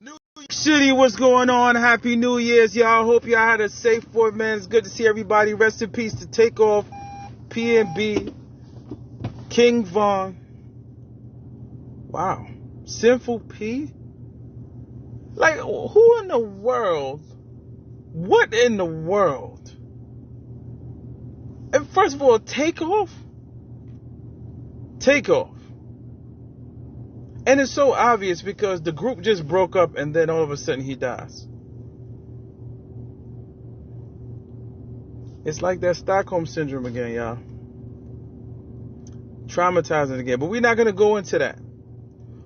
New York City, what's going on? Happy New Year's, y'all. Hope y'all had a safe 4th, man. It's good to see everybody. Rest in peace to Takeoff, PNB, King Von. Wow. Sinful P? Like, who in the world? What in the world? And first of all, Takeoff? Takeoff. And it's so obvious because the group just broke up and then all of a sudden he dies. It's like that Stockholm Syndrome again, y'all. Traumatizing again. But we're not going to go into that.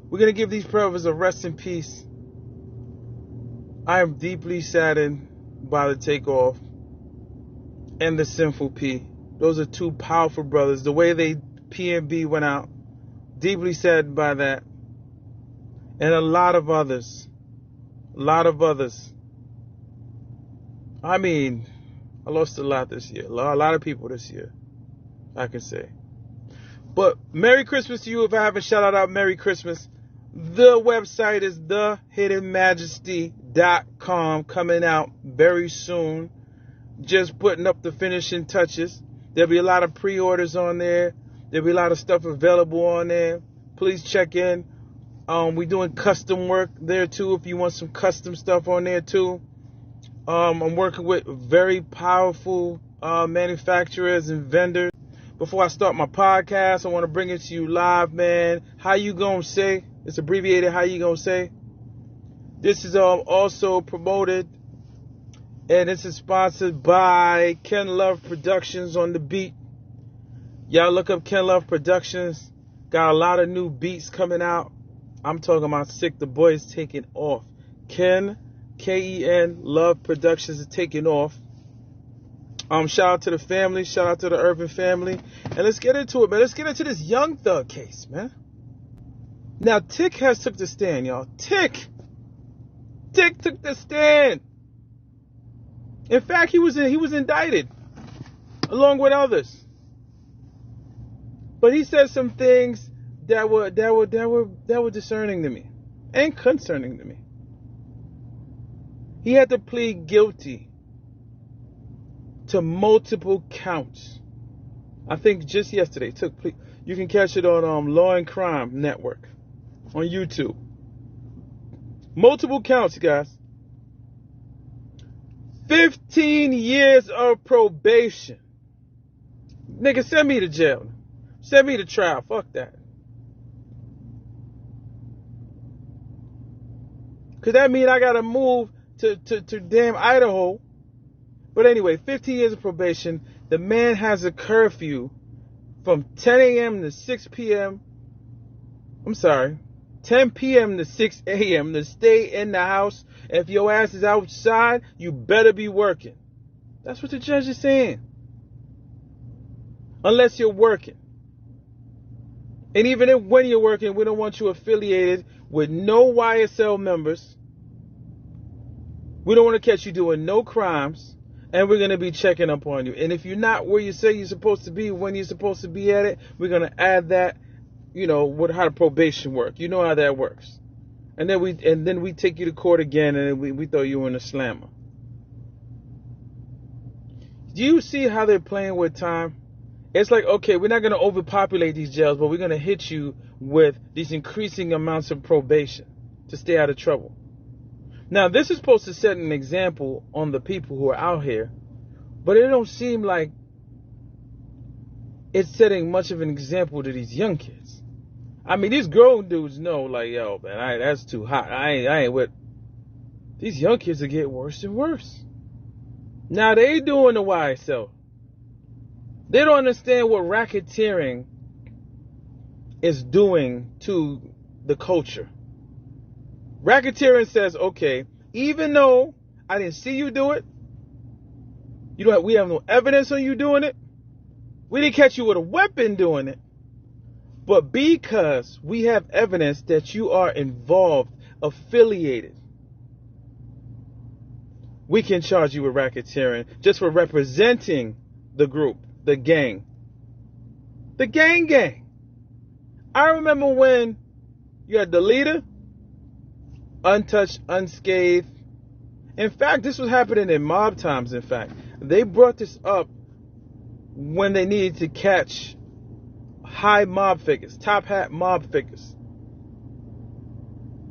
We're going to give these brothers a rest in peace. I am deeply saddened by the Takeoff and the Sinful P. Those are two powerful brothers. The way they PNB went out, deeply saddened by that. And a lot of others. I mean, I lost a lot this year. A lot of people this year, I can say. But Merry Christmas to you. If I haven't shouted out Merry Christmas, the website is thehiddenmajesty.com, coming out very soon. Just putting up the finishing touches. There'll be a lot of pre-orders on there. There'll be a lot of stuff available on there. Please check in. We're doing custom work there too, if you want some custom stuff on there too. I'm working with very powerful manufacturers and vendors. Before I start my podcast, I want to bring it to you live, man. How you gonna say? It's abbreviated, how you gonna say? This is also promoted, and this is sponsored by Ken Love Productions on the beat. Y'all look up Ken Love Productions. Got a lot of new beats coming out. I'm talking about sick. The boy is taking off. Ken, K-E-N, Love Productions is taking off. Shout out to the family. Shout out to the Urban family. And let's get into it, man. Let's get into this Young Thug case, man. Now, Tick has took the stand, y'all. Tick took the stand. In fact, he was indicted along with others. But he said some things that were discerning to me and concerning to me. He had to plead guilty to multiple counts. I think just yesterday took plea. You can catch it on Law and Crime Network on YouTube. Multiple counts, guys. 15 years of probation. Nigga, send me to jail. Send me to trial. Fuck that. Cause that mean I gotta move to damn Idaho. But anyway, 15 years of probation. The man has a curfew from 10 a.m. to 6 p.m. I'm sorry, 10 p.m. to 6 a.m. to stay in the house. If your ass is outside, you better be working. That's what the judge is saying. Unless you're working. And even if when you're working, we don't want you affiliated with no YSL members. We don't want to catch you doing no crimes. And we're going to be checking up on you. And if you're not where you say you're supposed to be, when you're supposed to be at it, we're going to add that, how the probation work. You know how that works. And then we take you to court again, and we throw you in a slammer. Do you see how they're playing with time? It's like, okay, we're not going to overpopulate these jails, but we're going to hit you with these increasing amounts of probation to stay out of trouble. Now, this is supposed to set an example on the people who are out here, but it don't seem like it's setting much of an example to these young kids. I mean, these grown dudes know, like, yo, man, that's too hot. I ain't with. These young kids are getting worse and worse. Now, they doing the YSL. They don't understand what racketeering is doing to the culture. Racketeering says, okay, even though I didn't see you do it, we have no evidence on you doing it. We didn't catch you with a weapon doing it. But because we have evidence that you are involved, affiliated, we can charge you with racketeering just for representing the group, the gang. The gang. I remember when you had the leader, untouched, unscathed. In fact, this was happening in mob times, in fact. They brought this up when they needed to catch high mob figures, top hat mob figures.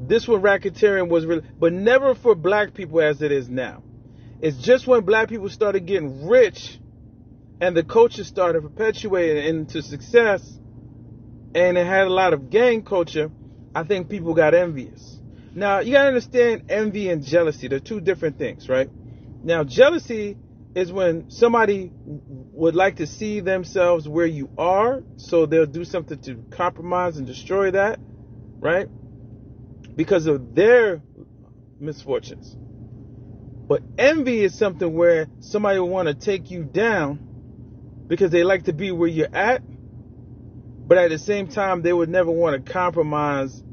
This when racketeering was really, but never for black people as it is now. It's just when black people started getting rich and the culture started perpetuating into success and it had a lot of gang culture, I think people got envious. Now, you gotta understand envy and jealousy. They're two different things, right? Now, jealousy is when somebody would like to see themselves where you are, so they'll do something to compromise and destroy that, right? Because of their misfortunes. But envy is something where somebody will want to take you down because they like to be where you're at, but at the same time, they would never want to compromise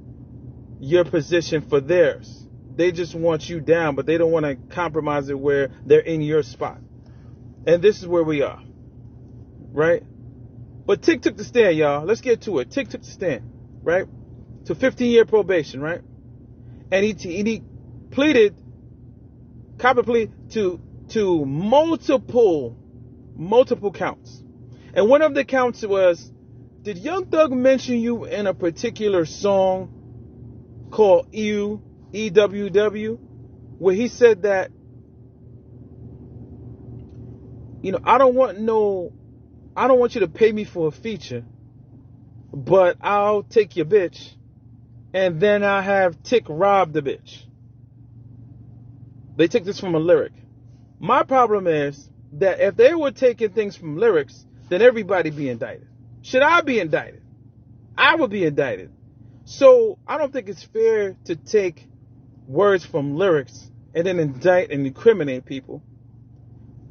your position for theirs. They just want you down, but they don't want to compromise it where they're in your spot. And this is where we are, right? But Tick took the stand, y'all. Let's get to it. Tick took the stand, right? To 15-year probation, right? And he pleaded, copy plea to multiple counts. And one of the counts was, did Young Thug mention you in a particular song called Ew, EWW, where he said that, I don't want you to pay me for a feature, but I'll take your bitch, and then I'll have Tick rob the bitch. They took this from a lyric. My problem is that if they were taking things from lyrics, then everybody be indicted. Should I be indicted? I would be indicted. So I don't think it's fair to take words from lyrics and then indict and incriminate people.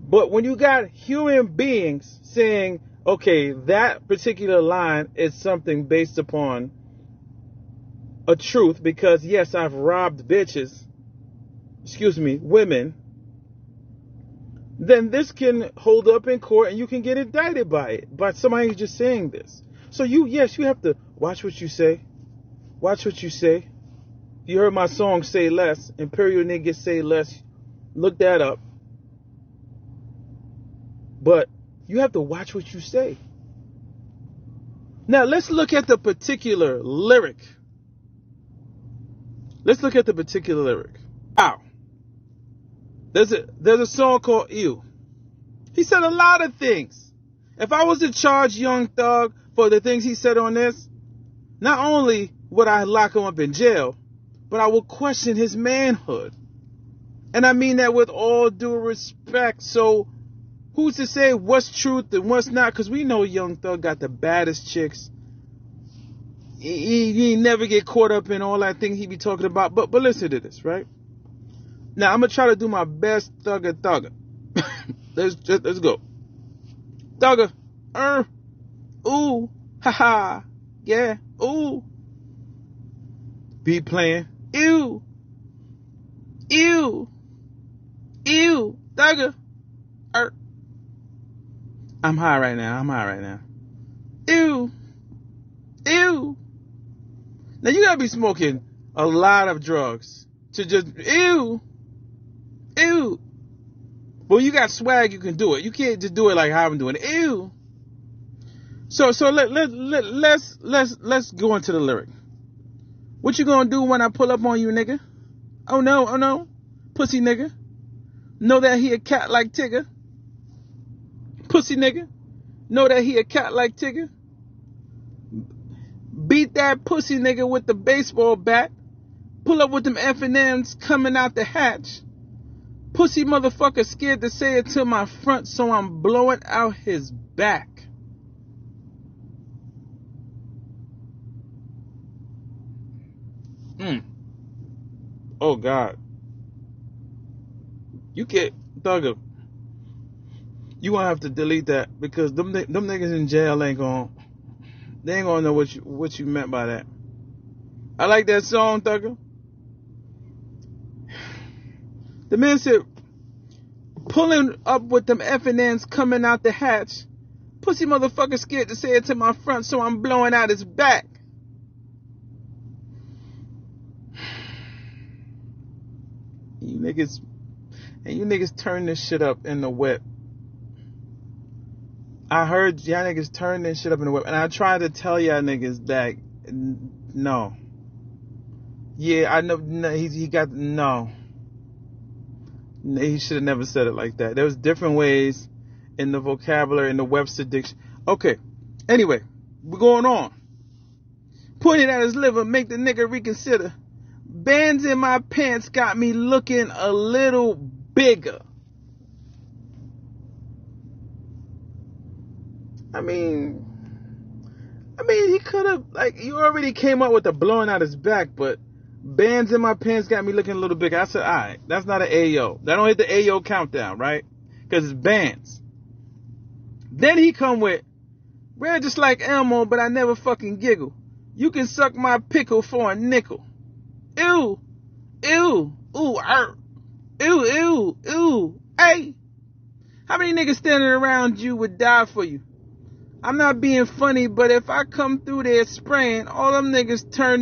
But when you got human beings saying, okay, that particular line is something based upon a truth, because yes, I've robbed women, then this can hold up in court and you can get indicted by it, by somebody who's just saying this. So you have to watch what you say. Watch what you say. You heard my song, Say Less, Imperial Niggas Say Less. Look that up. But you have to watch what you say. Now, let's look at the particular lyric. Ow. There's a song called Ew. He said a lot of things. If I was to charge Young Thug for the things he said on this, not only would I lock him up in jail, but I will question his manhood. And I mean that with all due respect. So who's to say what's truth and what's not? Because we know Young Thug got the baddest chicks. He never get caught up in all that thing he be talking about. But listen to this, right? Now, I'm going to try to do my best thugger. Let's go. Thugger. Ooh. Ha-ha. Yeah. Ooh. Be playing. Ew. Ew. Ew. Thugger. I'm high right now. Ew. Ew. Now, you got to be smoking a lot of drugs to just, ew. Ew. Well, you got swag, you can do it. You can't just do it like how I'm doing it. Ew. So let's go into the lyric. What you gonna do when I pull up on you, nigga? Oh no. Pussy nigga. Know that he a cat like Tigger. Pussy nigga. Know that he a cat like Tigger. Beat that pussy nigga with the baseball bat. Pull up with them F&Ms coming out the hatch. Pussy motherfucker scared to say it to my front, so I'm blowing out his back. Oh God. You can't, Thugger. You gonna have to delete that, because them niggas in jail ain't gonna know what you meant by that. I like that song, Thugger. The man said, pulling up with them F&Ns coming out the hatch. Pussy motherfucker scared to say it to my front, so I'm blowing out his back. niggas turn this shit up in the whip. I heard y'all niggas turn this shit up in the whip, and I tried to tell y'all niggas that no. Yeah, I know. No, he got no. He should have never said it like that. There was different ways in the vocabulary, in the Webster dictionary. Okay. Anyway, we're going on. Pointed at his liver, make the nigga reconsider. Bands in my pants got me looking a little bigger. I mean, he could have, you already came up with the blowing out his back, but bands in my pants got me looking a little bigger. I said, all right, that's not an Ayo. That don't hit the Ayo countdown, right? Because it's bands. Then he come with, red just like Elmo, but I never fucking giggle. You can suck my pickle for a nickel. Ew, ew, ooh, ew, ew, ew, hey. How many niggas standing around you would die for you? I'm not being funny, but if I come through there spraying, all them niggas turn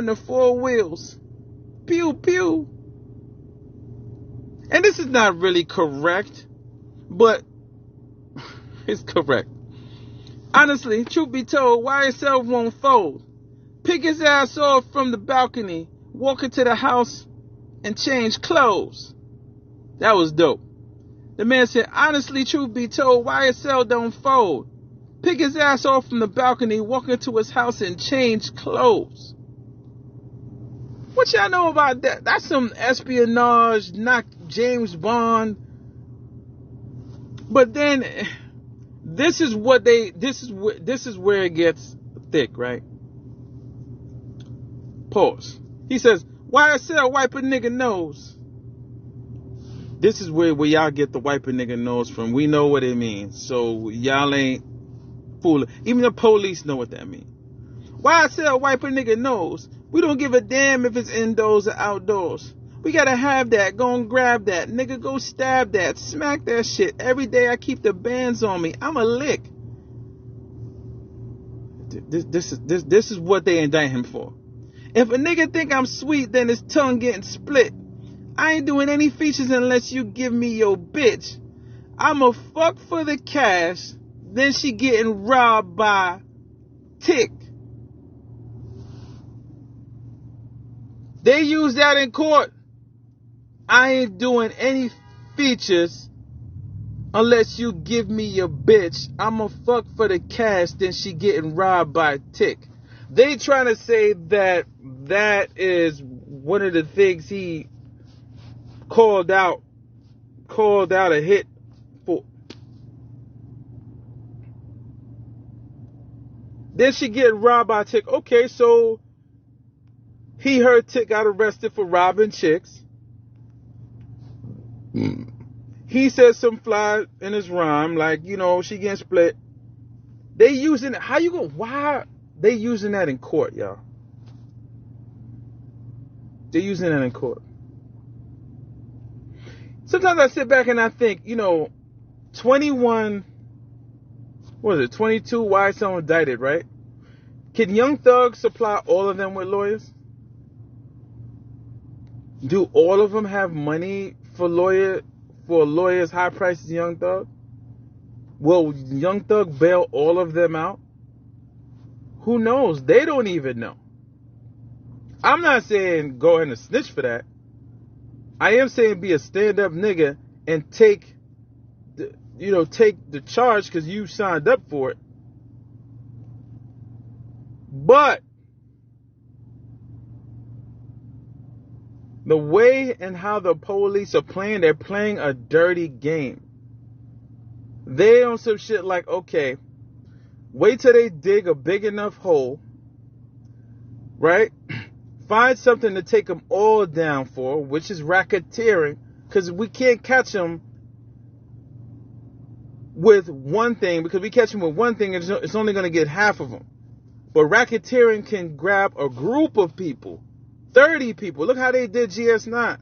to four wheels. Pew, pew. And this is not really correct, but it's correct. Honestly, truth be told, YSL won't fold. Pick his ass off from the balcony, walk into the house, and change clothes. That was dope. The man said, honestly, truth be told, YSL don't fold. Pick his ass off from the balcony, walk into his house, and change clothes. What y'all know about that? That's some espionage, not James Bond. But then, this is where it gets thick, right? Pause. He says, YSL wipe a nigga nose. This is where y'all get the wipe a nigga nose from. We know what it means. So y'all ain't fooling. Even the police know what that means. YSL wipe a nigga nose. We don't give a damn if it's indoors or outdoors. We gotta have that. Go and grab that. Nigga, go stab that. Smack that shit. Every day I keep the bands on me. I'm a lick. This is what they indict him for. If a nigga think I'm sweet, then his tongue getting split. I ain't doing any features unless you give me your bitch. I'ma fuck for the cash, then she getting robbed by Tick. They use that in court. I ain't doing any features unless you give me your bitch. I'ma fuck for the cash, then she getting robbed by Tick. They trying to say that is one of the things he called out a hit for. Then she get robbed by Tick. Okay, so he heard Tick got arrested for robbing chicks. He said some fly in his rhyme, like, she getting split. They using it. Why they using that in court, y'all? They're using that in court. Sometimes I sit back and I think, 21, what is it, 22 YSL indicted, right? Can Young Thug supply all of them with lawyers? Do all of them have money for lawyers high prices Young Thug? Will Young Thug bail all of them out? Who knows? They don't even know. I'm not saying go ahead and snitch for that. I am saying be a stand-up nigga and take the charge because you signed up for it. But the way and how the police are playing, they're playing a dirty game. They on some shit like, okay, wait till they dig a big enough hole, right? Find something to take them all down for, which is racketeering, because we can't catch them with one thing, because we catch them with one thing, it's only going to get half of them. But racketeering can grab a group of people, 30 people. Look how they did GS9.